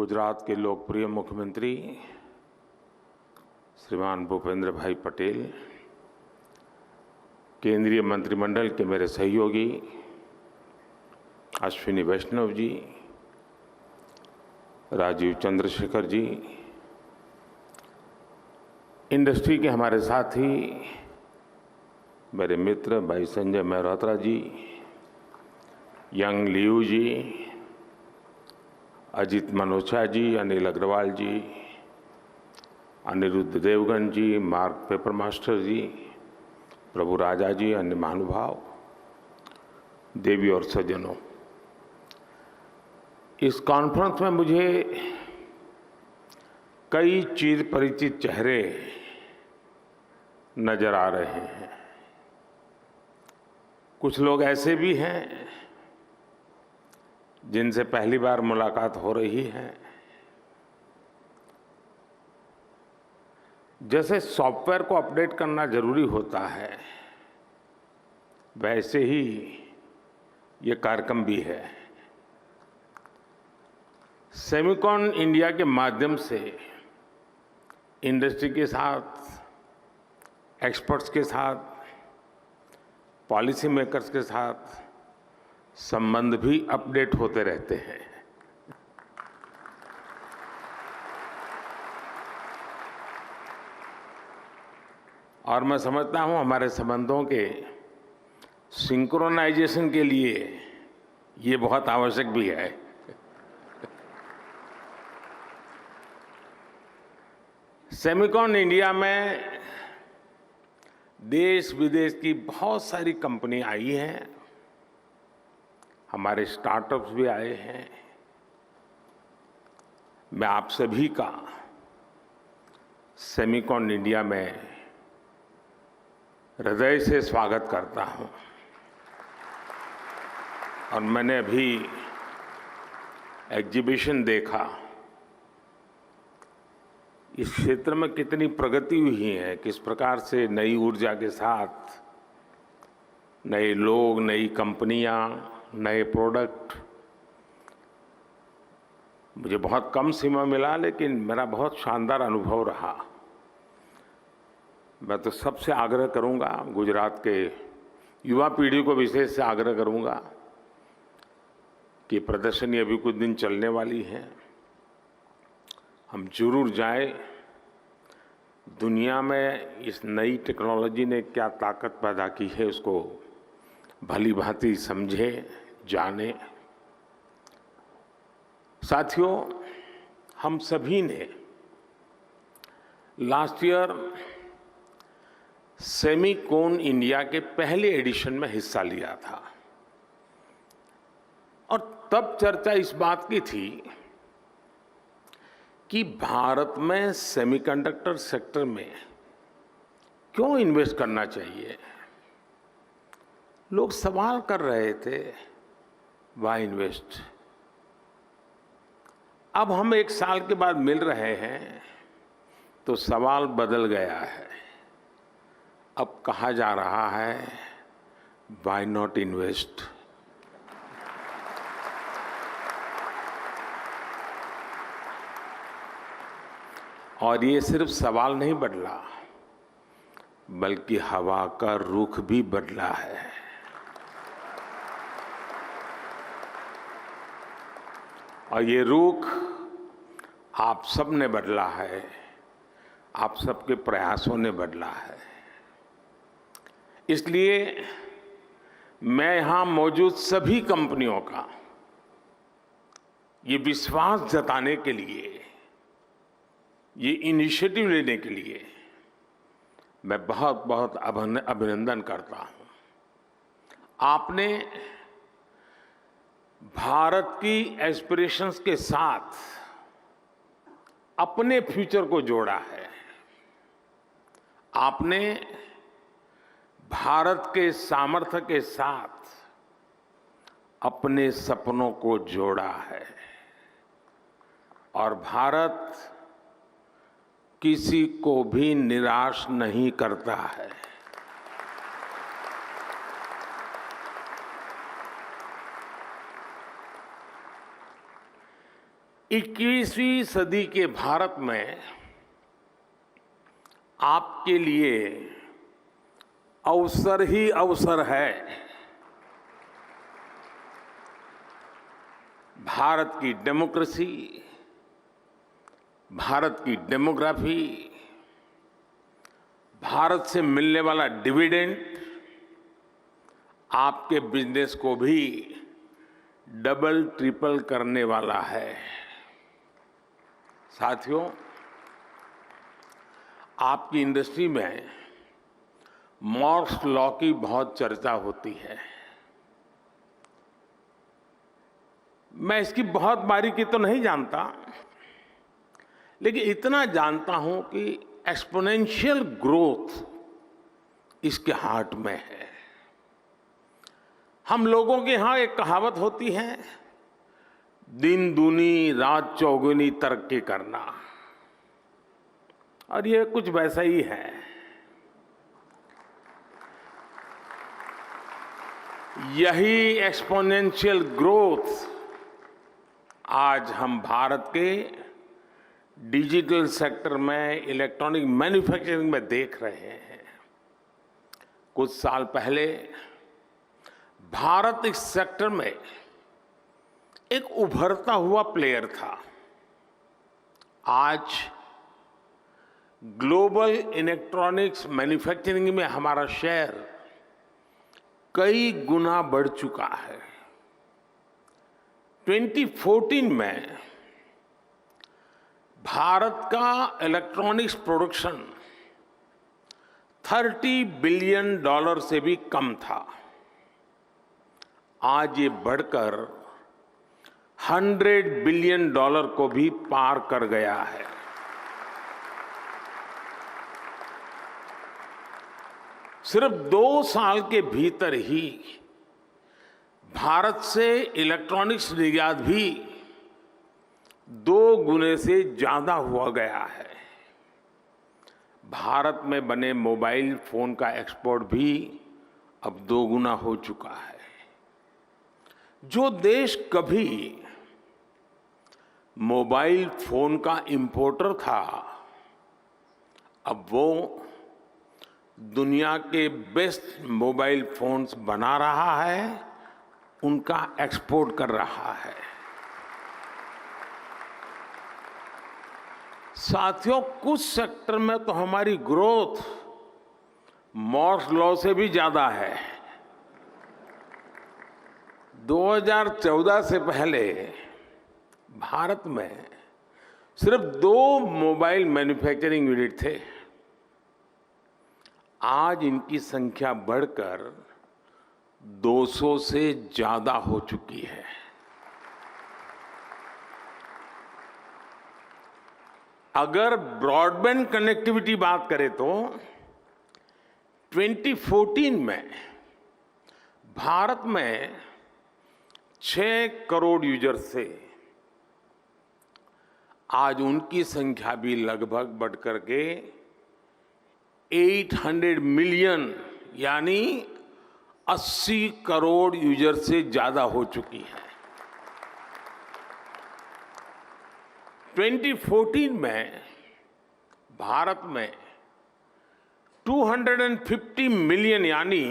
गुजरात के लोकप्रिय मुख्यमंत्री श्रीमान भूपेंद्र भाई पटेल, केंद्रीय मंत्रिमंडल के मेरे सहयोगी अश्विनी वैष्णव जी, राजीव चंद्रशेखर जी, इंडस्ट्री के हमारे साथी मेरे मित्र भाई संजय मेहरोत्रा जी, यंग लियू जी, अजित मनोचा जी, अनिल अग्रवाल जी, अनिरुद्ध देवगन जी, मार्क पेपर मास्टर जी, प्रभु राजा जी, अन्य महानुभाव, देवी और सज्जनों, इस कॉन्फ्रेंस में मुझे कई चिर परिचित चेहरे नजर आ रहे हैं। कुछ लोग ऐसे भी हैं जिनसे पहली बार मुलाकात हो रही है। जैसे सॉफ्टवेयर को अपडेट करना जरूरी होता है, वैसे ही ये कार्यक्रम भी है। सेमिकॉन इंडिया के माध्यम से इंडस्ट्री के साथ, एक्सपर्ट्स के साथ, पॉलिसी मेकर्स के साथ संबंध भी अपडेट होते रहते हैं। और मैं समझता हूं हमारे संबंधों के सिंक्रोनाइजेशन के लिए ये बहुत आवश्यक भी है। सेमिकॉन इंडिया में देश विदेश की बहुत सारी कंपनी आई हैं, हमारे स्टार्टअप्स भी आए हैं। मैं आप सभी का सेमिकॉन इंडिया में हृदय से स्वागत करता हूं। और मैंने अभी एग्जीबिशन देखा, इस क्षेत्र में कितनी प्रगति हुई है, किस प्रकार से नई ऊर्जा के साथ नए लोग, नई कंपनियां, नए प्रोडक्ट। मुझे बहुत कम समय मिला, लेकिन मेरा बहुत शानदार अनुभव रहा। मैं तो सबसे आग्रह करूंगा, गुजरात के युवा पीढ़ी को विशेष से आग्रह करूंगा कि प्रदर्शनी अभी कुछ दिन चलने वाली है, हम जरूर जाएं। दुनिया में इस नई टेक्नोलॉजी ने क्या ताकत पैदा की है, उसको भली भांति समझें, जानें। साथियों, हम सभी ने लास्ट ईयर सेमिकॉन इंडिया के पहले एडिशन में हिस्सा लिया था और तब चर्चा इस बात की थी कि भारत में सेमीकंडक्टर सेक्टर में क्यों इन्वेस्ट करना चाहिए। लोग सवाल कर रहे थे, व्हाई इन्वेस्ट। अब हम एक साल के बाद मिल रहे हैं तो सवाल बदल गया है। अब कहा जा रहा है, व्हाई नॉट इन्वेस्ट। और ये सिर्फ सवाल नहीं बदला, बल्कि हवा का रुख भी बदला है। और ये रुख आप सब ने बदला है, आप सबके प्रयासों ने बदला है। इसलिए मैं यहां मौजूद सभी कंपनियों का ये विश्वास जताने के लिए, ये इनिशिएटिव लेने के लिए मैं बहुत बहुत अभिनंदन करता हूं। आपने भारत की एस्पिरेशंस के साथ अपने फ्यूचर को जोड़ा है। आपने भारत के सामर्थ्य के साथ अपने सपनों को जोड़ा है। और भारत किसी को भी निराश नहीं करता है। 21वीं सदी के भारत में आपके लिए अवसर ही अवसर है। भारत की डेमोक्रेसी, भारत की डेमोग्राफी, भारत से मिलने वाला डिविडेंड आपके बिजनेस को भी डबल ट्रिपल करने वाला है। साथियों, आपकी इंडस्ट्री में मॉर्स लॉ की बहुत चर्चा होती है। मैं इसकी बहुत बारीकी तो नहीं जानता, लेकिन इतना जानता हूं कि एक्सपोनेंशियल ग्रोथ इसके हार्ट में है। हम लोगों के यहां एक कहावत होती है, दिन दूनी रात चौगुनी तरक्की करना, और ये कुछ वैसा ही है। यही एक्सपोनेंशियल ग्रोथ आज हम भारत के डिजिटल सेक्टर में, इलेक्ट्रॉनिक मैन्युफैक्चरिंग में देख रहे हैं। कुछ साल पहले भारत इस सेक्टर में एक उभरता हुआ प्लेयर था। आज ग्लोबल इलेक्ट्रॉनिक्स मैन्युफैक्चरिंग में हमारा शेयर कई गुना बढ़ चुका है। 2014 में भारत का इलेक्ट्रॉनिक्स प्रोडक्शन $30 बिलियन से भी कम था। आज ये बढ़कर $100 बिलियन को भी पार कर गया है। सिर्फ 2 साल के भीतर ही भारत से इलेक्ट्रॉनिक्स निर्यात भी 2 गुने से ज्यादा हुआ गया है। भारत में बने मोबाइल फोन का एक्सपोर्ट भी अब 2 गुना हो चुका है। जो देश कभी मोबाइल फोन का इंपोर्टर था, अब वो दुनिया के बेस्ट मोबाइल फोन्स बना रहा है, उनका एक्सपोर्ट कर रहा है। साथियों, कुछ सेक्टर में तो हमारी ग्रोथ मॉर्स लॉ से भी ज्यादा है। 2014 से पहले भारत में सिर्फ 2 मोबाइल मैन्युफैक्चरिंग यूनिट थे। आज इनकी संख्या बढ़कर 200 से ज्यादा हो चुकी है। अगर ब्रॉडबैंड कनेक्टिविटी बात करें तो 2014 में भारत में 6 करोड़ यूजर्स थे। आज उनकी संख्या भी लगभग बढ़कर के 800 मिलियन यानी 80 करोड़ यूजर से ज्यादा हो चुकी है। 2014 में भारत में 250 मिलियन यानी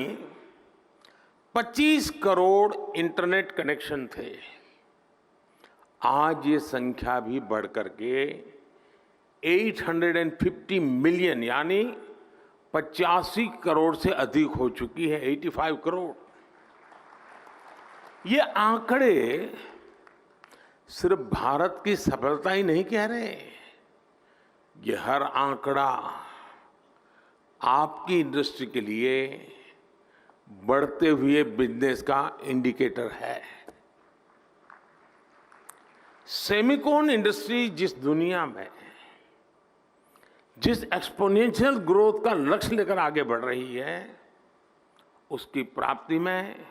25 करोड़ इंटरनेट कनेक्शन थे। आज ये संख्या भी बढ़कर के 850 मिलियन यानी 85 करोड़ से अधिक हो चुकी है, 85 करोड़। ये आंकड़े सिर्फ भारत की सफलता ही नहीं कह रहे, ये हर आंकड़ा आपकी इंडस्ट्री के लिए बढ़ते हुए बिजनेस का इंडिकेटर है। सेमिकॉन इंडस्ट्री जिस दुनिया में जिस एक्सपोनेंशियल ग्रोथ का लक्ष्य लेकर आगे बढ़ रही है, उसकी प्राप्ति में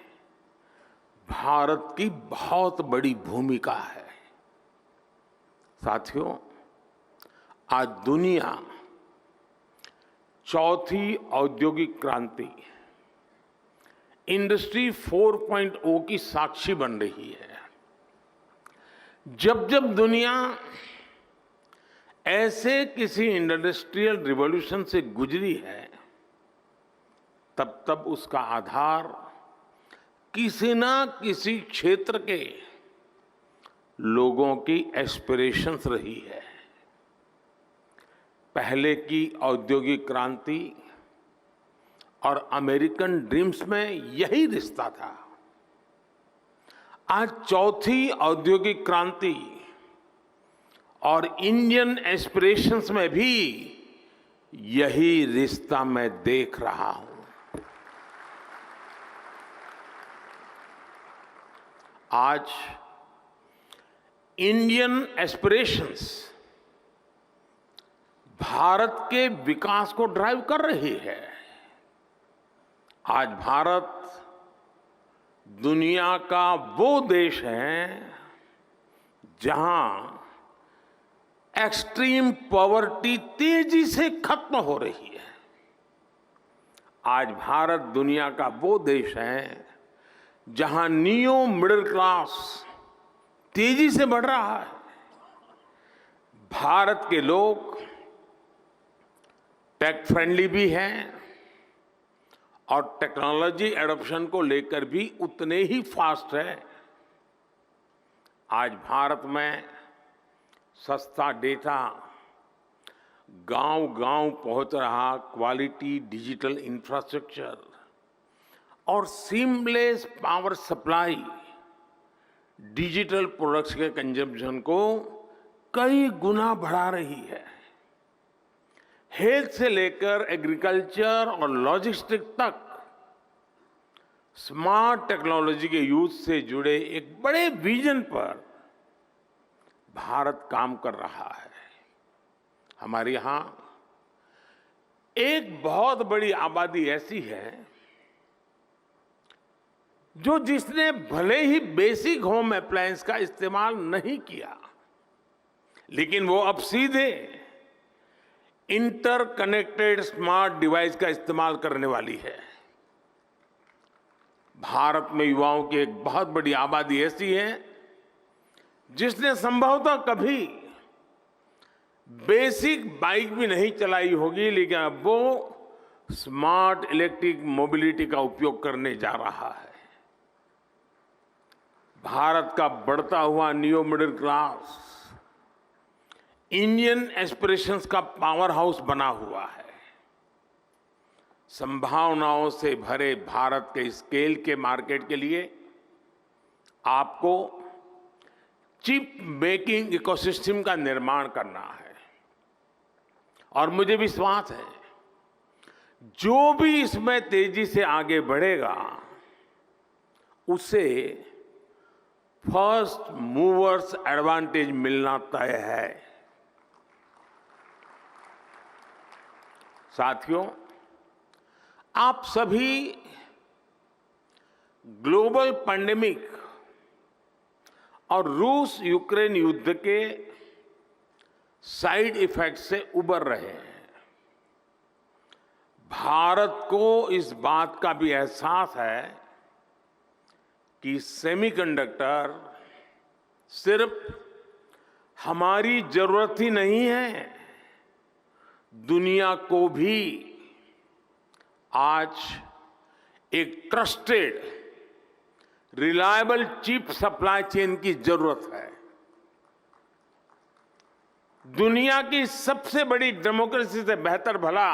भारत की बहुत बड़ी भूमिका है। साथियों, आज दुनिया चौथी औद्योगिक क्रांति इंडस्ट्री 4.0 की साक्षी बन रही है। जब जब दुनिया ऐसे किसी इंडस्ट्रियल रिवॉल्यूशन से गुजरी है, तब तब उसका आधार किसी ना किसी क्षेत्र के लोगों की एस्पिरेशंस रही है। पहले की औद्योगिक क्रांति और अमेरिकन ड्रीम्स में यही रिश्ता था। आज चौथी औद्योगिक क्रांति और इंडियन एस्पिरेशंस में भी यही रिश्ता मैं देख रहा हूं। आज इंडियन एस्पिरेशंस भारत के विकास को ड्राइव कर रही है। आज भारत दुनिया का वो देश है जहां एक्सट्रीम पॉवर्टी तेजी से खत्म हो रही है। आज भारत दुनिया का वो देश है जहां नियो मिडिल क्लास तेजी से बढ़ रहा है। भारत के लोग टेक फ्रेंडली भी हैं और टेक्नोलॉजी एडॉप्शन को लेकर भी उतने ही फास्ट है। आज भारत में सस्ता डेटा गांव-गांव पहुंच रहा, क्वालिटी डिजिटल इंफ्रास्ट्रक्चर और seamless power supply digital products के कंजम्पशन को कई गुना बढ़ा रही है। हेल्थ से लेकर एग्रीकल्चर और लॉजिस्टिक तक स्मार्ट टेक्नोलॉजी के यूज से जुड़े एक बड़े विजन पर भारत काम कर रहा है। हमारे यहां एक बहुत बड़ी आबादी ऐसी है जिसने भले ही बेसिक होम अप्लायंस का इस्तेमाल नहीं किया, लेकिन वो अब सीधे इंटरकनेक्टेड स्मार्ट डिवाइस का इस्तेमाल करने वाली है। भारत में युवाओं की एक बहुत बड़ी आबादी ऐसी है जिसने संभवतः कभी बेसिक बाइक भी नहीं चलाई होगी, लेकिन अब वो स्मार्ट इलेक्ट्रिक मोबिलिटी का उपयोग करने जा रहा है। भारत का बढ़ता हुआ neo middle class Indian aspirations का पावर हाउस बना हुआ है। संभावनाओं से भरे भारत के स्केल के मार्केट के लिए आपको चिप मेकिंग इकोसिस्टम का निर्माण करना है और मुझे विश्वास है जो भी इसमें तेजी से आगे बढ़ेगा उसे फर्स्ट मूवर्स एडवांटेज मिलना तय है। साथियों, आप सभी ग्लोबल पैंडेमिक और रूस यूक्रेन युद्ध के साइड इफेक्ट से उबर रहे हैं। भारत को इस बात का भी एहसास है कि सेमीकंडक्टर सिर्फ हमारी जरूरत ही नहीं है, दुनिया को भी आज एक trusted reliable chip supply chain की जरूरत है। दुनिया की सबसे बड़ी डेमोक्रेसी से बेहतर भला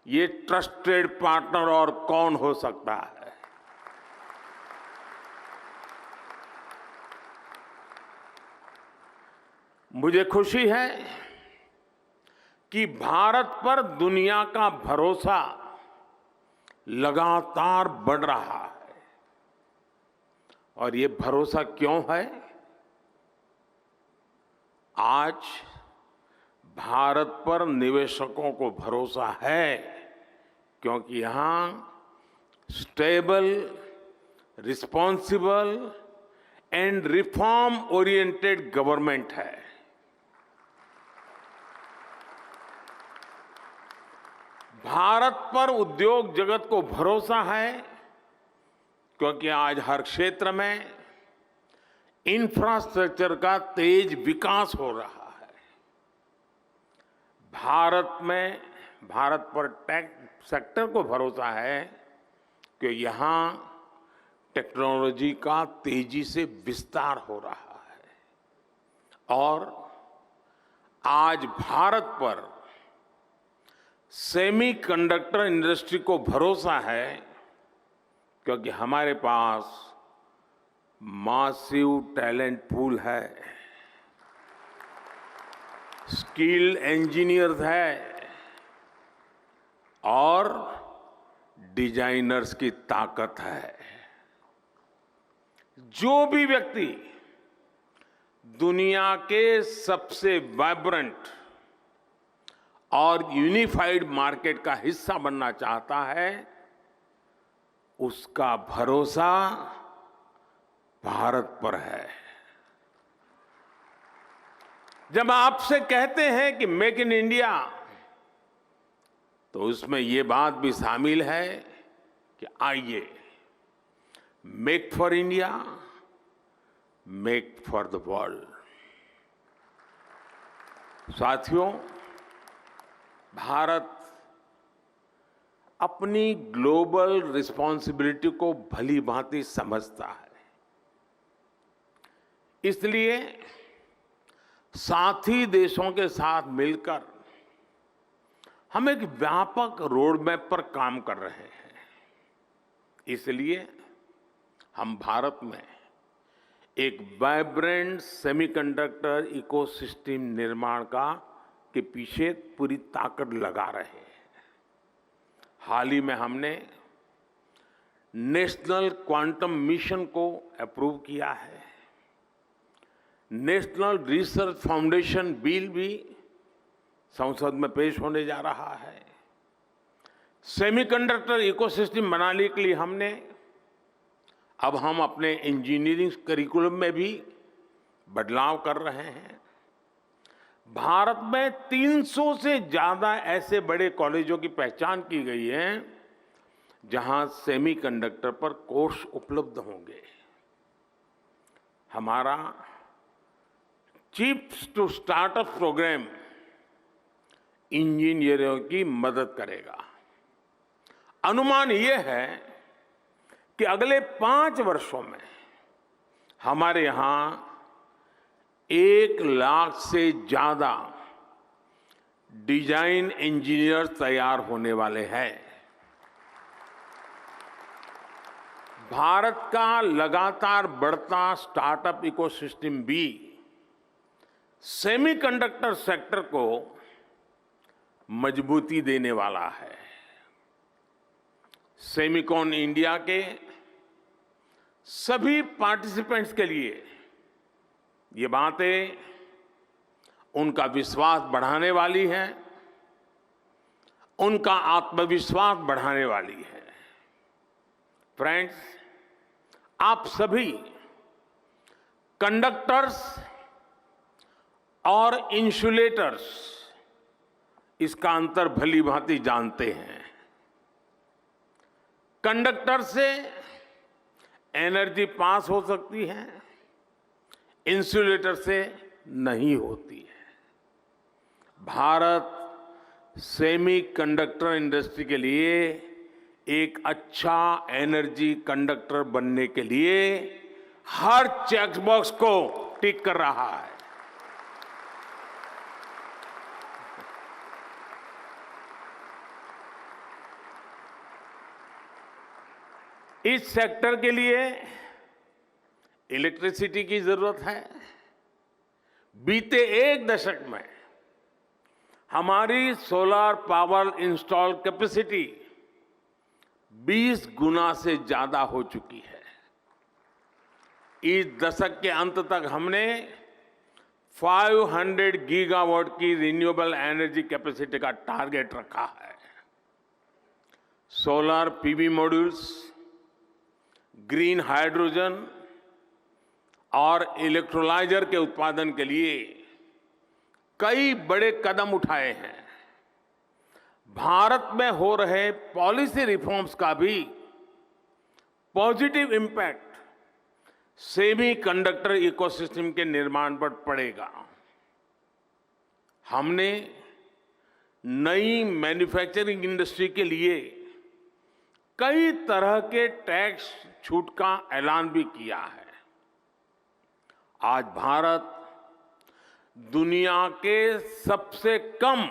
ये ट्रस्टेड पार्टनर और कौन हो सकता है। मुझे खुशी है कि भारत पर दुनिया का भरोसा लगातार बढ़ रहा है। और ये भरोसा क्यों है? आज भारत पर निवेशकों को भरोसा है क्योंकि यहां stable, responsible and reform oriented government है। भारत पर उद्योग जगत को भरोसा है क्योंकि आज हर क्षेत्र में इंफ्रास्ट्रक्चर का तेज विकास हो रहा है। भारत पर टेक सेक्टर को भरोसा है कि यहां टेक्नोलॉजी का तेजी से विस्तार हो रहा है और आज भारत पर सेमीकंडक्टर इंडस्ट्री को भरोसा है क्योंकि हमारे पास मासिव टैलेंट पूल है, स्किल्ड इंजीनियर्स है और डिजाइनर्स की ताकत है। जो भी व्यक्ति दुनिया के सबसे वाइब्रेंट और यूनिफाइड मार्केट का हिस्सा बनना चाहता है, उसका भरोसा भारत पर है। जब आपसे कहते हैं कि मेक इन इंडिया, तो उसमें ये बात भी शामिल है कि आइए make for India, make for the world. साथियों, भारत अपनी ग्लोबल रिस्पॉन्सिबिलिटी को भली भांति समझता है, इसलिए साथी देशों के साथ मिलकर हम एक व्यापक रोड मैप पर काम कर रहे हैं। इसलिए हम भारत में एक वाइब्रेंट सेमीकंडक्टर इकोसिस्टम निर्माण के पीछे पूरी ताकत लगा रहे हैं। हाल ही में हमने नेशनल क्वांटम मिशन को अप्रूव किया है। नेशनल रिसर्च फाउंडेशन बिल भी संसद में पेश होने जा रहा है। सेमीकंडक्टर इकोसिस्टम बनाने के लिए अब हम अपने इंजीनियरिंग करिकुलम में भी बदलाव कर रहे हैं। भारत में 300 से ज्यादा ऐसे बड़े कॉलेजों की पहचान की गई है जहां सेमीकंडक्टर पर कोर्स उपलब्ध होंगे। हमारा चिप्स टू स्टार्टअप प्रोग्राम इंजीनियरों की मदद करेगा। अनुमान यह है कि अगले 5 वर्षों में हमारे यहां 1 लाख से ज्यादा डिजाइन इंजीनियर तैयार होने वाले हैं। भारत का लगातार बढ़ता स्टार्टअप इकोसिस्टम भी सेमीकंडक्टर सेक्टर को मजबूती देने वाला है। सेमिकॉन इंडिया के सभी पार्टिसिपेंट्स के लिए ये बातें उनका विश्वास बढ़ाने वाली हैं, उनका आत्मविश्वास बढ़ाने वाली है। फ्रेंड्स, आप सभी कंडक्टर्स और इंसुलेटर्स इसका अंतर भली भांति जानते हैं। कंडक्टर से एनर्जी पास हो सकती है, इंसुलेटर से नहीं होती है। भारत सेमीकंडक्टर इंडस्ट्री के लिए एक अच्छा एनर्जी कंडक्टर बनने के लिए हर चेक बॉक्स को टिक कर रहा है। इस सेक्टर के लिए इलेक्ट्रिसिटी की जरूरत है। बीते 1 दशक में हमारी सोलर पावर इंस्टॉल कैपेसिटी 20 गुना से ज्यादा हो चुकी है। इस दशक के अंत तक हमने 500 गीगावाट की रिन्यूएबल एनर्जी कैपेसिटी का टारगेट रखा है। Solar PV modules, green hydrogen और इलेक्ट्रोलाइजर के उत्पादन के लिए कई बड़े कदम उठाए हैं। भारत में हो रहे पॉलिसी रिफॉर्म्स का भी पॉजिटिव इम्पैक्ट सेमीकंडक्टर इकोसिस्टम के निर्माण पर पड़ेगा। हमने नई मैन्युफैक्चरिंग इंडस्ट्री के लिए कई तरह के टैक्स छूट का ऐलान भी किया है। आज भारत दुनिया के सबसे कम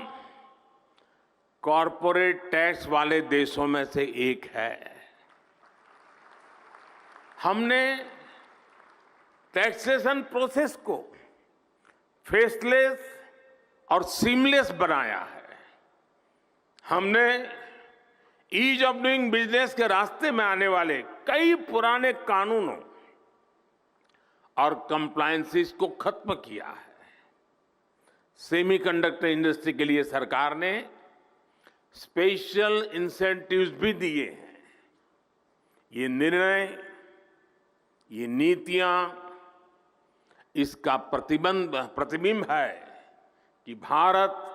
कॉरपोरेट टैक्स वाले देशों में से एक है। हमने टैक्सेशन प्रोसेस को फेसलेस और सीमलेस बनाया है। हमने ईज ऑफ डूइंग बिजनेस के रास्ते में आने वाले कई पुराने कानूनों और कंप्लायंसेस को खत्म किया है। सेमीकंडक्टर इंडस्ट्री के लिए सरकार ने स्पेशल इंसेंटिव्स भी दिए हैं। ये निर्णय, ये नीतियां इसका प्रतिबिंब है कि भारत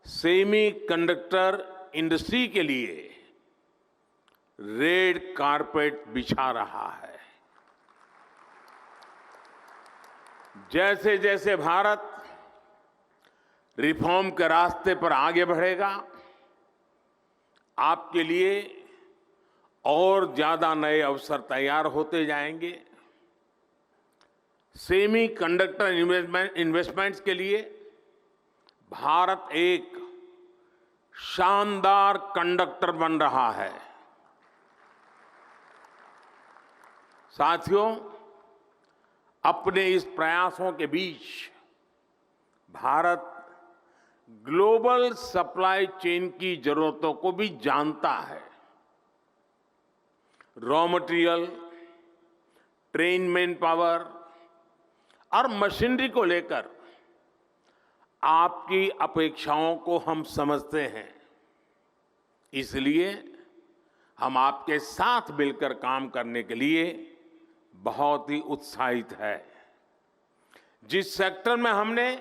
सेमीकंडक्टर इंडस्ट्री के लिए रेड कारपेट बिछा रहा है। जैसे जैसे भारत रिफॉर्म के रास्ते पर आगे बढ़ेगा, आपके लिए और ज्यादा नए अवसर तैयार होते जाएंगे। सेमीकंडक्टर इन्वेस्टमेंट्स के लिए भारत एक शानदार कंडक्टर बन रहा है। साथियों, अपने इस प्रयासों के बीच भारत ग्लोबल सप्लाई चेन की जरूरतों को भी जानता है। Raw material, train man power और मशीनरी को लेकर आपकी अपेक्षाओं को हम समझते हैं। इसलिए हम आपके साथ मिलकर काम करने के लिए बहुत ही उत्साहित है। जिस सेक्टर में हमने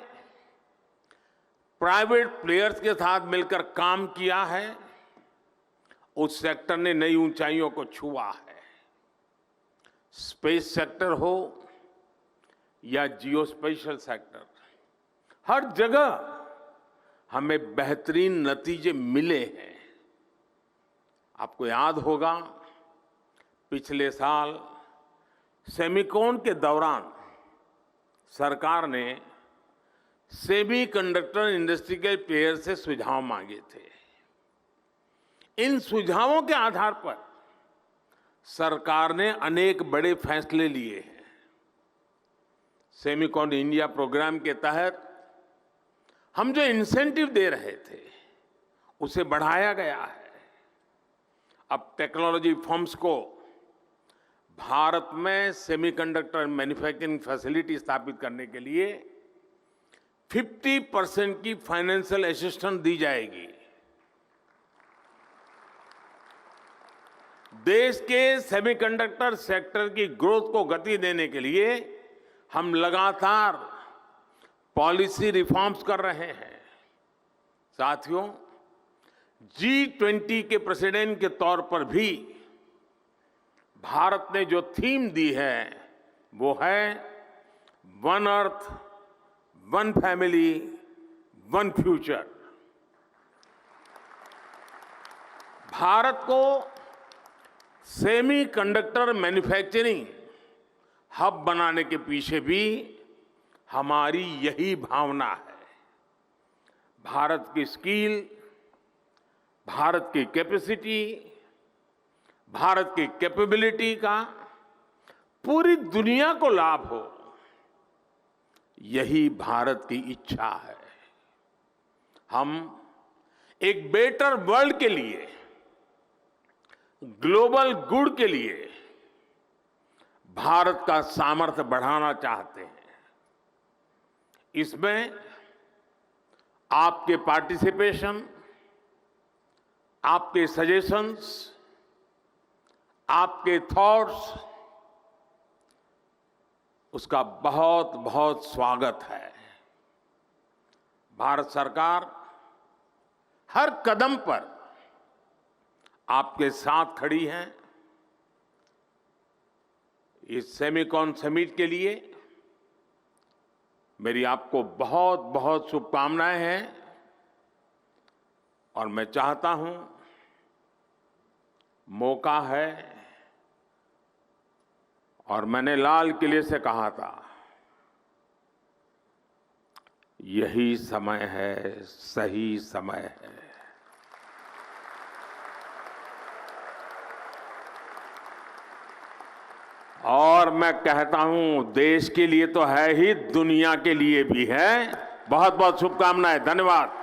प्राइवेट प्लेयर्स के साथ मिलकर काम किया है, उस सेक्टर ने नई ऊंचाइयों को छुआ है। स्पेस सेक्टर हो या जियो स्पेशल सेक्टर, हर जगह हमें बेहतरीन नतीजे मिले हैं। आपको याद होगा, पिछले साल सेमिकॉन के दौरान सरकार ने सेमीकंडक्टर इंडस्ट्री के प्लेयर से सुझाव मांगे थे। इन सुझावों के आधार पर सरकार ने अनेक बड़े फैसले लिए हैं। सेमिकॉन इंडिया प्रोग्राम के तहत हम जो इंसेंटिव दे रहे थे, उसे बढ़ाया गया है। अब टेक्नोलॉजी फर्म्स को भारत में सेमीकंडक्टर मैन्युफैक्चरिंग फैसिलिटी स्थापित करने के लिए 50% की फाइनेंशियल असिस्टेंस दी जाएगी। देश के सेमीकंडक्टर सेक्टर की ग्रोथ को गति देने के लिए हम लगातार पॉलिसी रिफॉर्म्स कर रहे हैं। साथियों, G20 के प्रेसिडेंट के तौर पर भी भारत ने जो थीम दी है, वो है one earth, one family, one future. Bharat को सेमीकंडक्टर मैन्युफैक्चरिंग हब बनाने के पीछे भी हमारी यही भावना है। भारत की स्किल, भारत की कैपेसिटी, भारत की कैपेबिलिटी का पूरी दुनिया को लाभ हो, यही भारत की इच्छा है। हम एक बेटर वर्ल्ड के लिए, ग्लोबल गुड के लिए भारत का सामर्थ्य बढ़ाना चाहते हैं। इसमें आपके पार्टिसिपेशन, आपके सजेशंस, आपके थॉट्स, उसका बहुत बहुत स्वागत है। भारत सरकार हर कदम पर आपके साथ खड़ी है। इस सेमिकॉन समिट के लिए मेरी आपको बहुत बहुत शुभकामनाएं हैं और मैं चाहता हूं, मौका है और मैंने लाल किले से कहा था, यही समय है, सही समय है। और मैं कहता हूं, देश के लिए तो है ही, दुनिया के लिए भी है। बहुत बहुत शुभकामनाएं। धन्यवाद।